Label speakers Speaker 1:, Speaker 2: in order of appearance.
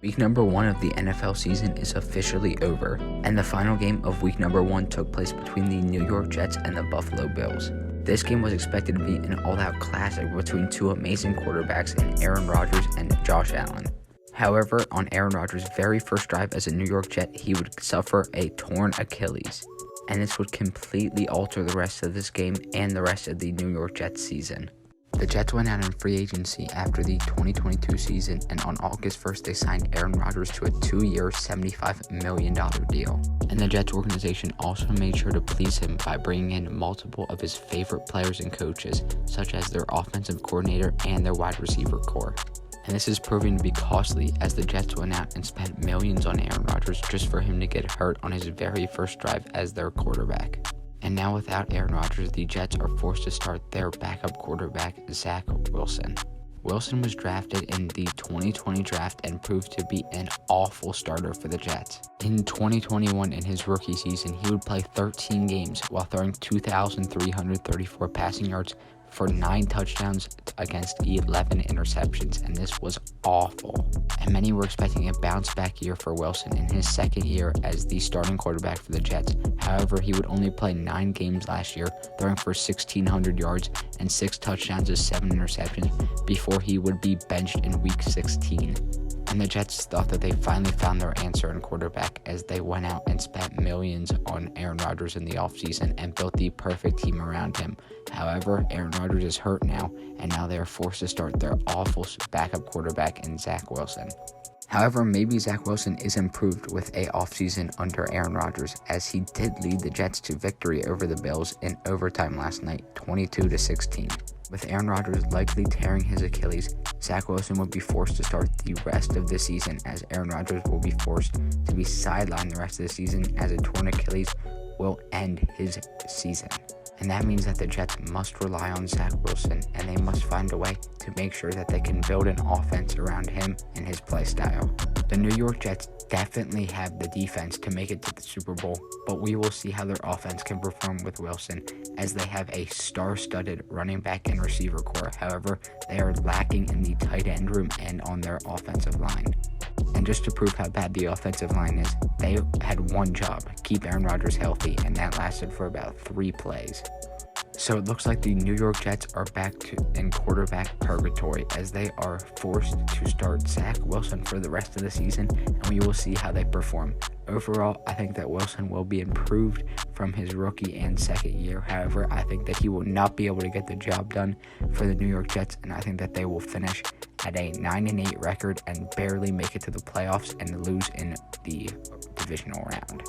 Speaker 1: Week number 1 of the NFL season is officially over, and the final game of week number 1 took place between the New York Jets and the Buffalo Bills. This game was expected to be an all-out classic between two amazing quarterbacks in Aaron Rodgers and Josh Allen. However, on Aaron Rodgers' very first drive as a New York Jet, he would suffer a torn Achilles, and this would completely alter the rest of this game and the rest of the New York Jets season. The Jets went out in free agency after the 2022 season, and on August 1st, they signed Aaron Rodgers to a 2-year, $75 million deal. And the Jets organization also made sure to please him by bringing in multiple of his favorite players and coaches, such as their offensive coordinator and their wide receiver core. And this is proving to be costly, as the Jets went out and spent millions on Aaron Rodgers just for him to get hurt on his very first drive as their quarterback. And now without Aaron Rodgers, the Jets are forced to start their backup quarterback, Zach Wilson. Wilson was drafted in the 2020 draft and proved to be an awful starter for the Jets. In 2021, in his rookie season, he would play 13 games while throwing 2,334 passing yards for 9 touchdowns against 11 interceptions, and this was awful. And many were expecting a bounce-back year for Wilson in his second year as the starting quarterback for the Jets. However, he would only play 9 games last year, throwing for 1,600 yards and 6 touchdowns and 7 interceptions before he would be benched in Week 16. And the Jets thought that they finally found their answer in quarterback, as they went out and spent millions on Aaron Rodgers in the offseason and built the perfect team around him. However, Aaron Rodgers is hurt now, and now they are forced to start their awful backup quarterback in Zach Wilson. However, maybe Zach Wilson is improved with a offseason under Aaron Rodgers, as he did lead the Jets to victory over the Bills in overtime last night, 22-16. With Aaron Rodgers likely tearing his Achilles, Zach Wilson would be forced to start the rest of the season, as Aaron Rodgers will be forced to be sidelined the rest of the season, as a torn Achilles will end his season. And that means that the Jets must rely on Zach Wilson, and they must find a way to make sure that they can build an offense around him and his play style. The New York Jets definitely have the defense to make it to the Super Bowl, but we will see how their offense can perform with Wilson, as they have a star-studded running back and receiver core. However, they are lacking in the tight end room and on their offensive line. And just to prove how bad the offensive line is, they had one job: keep Aaron Rodgers healthy, and that lasted for about 3 plays. So it looks like the New York Jets are back in quarterback purgatory, as they are forced to start Zach Wilson for the rest of the season, and we will see how they perform. Overall, I think that Wilson will be improved from his rookie and second year. However, I think that he will not be able to get the job done for the New York Jets, and I think that they will finish at a 9-8 record and barely make it to the playoffs and lose in the divisional round.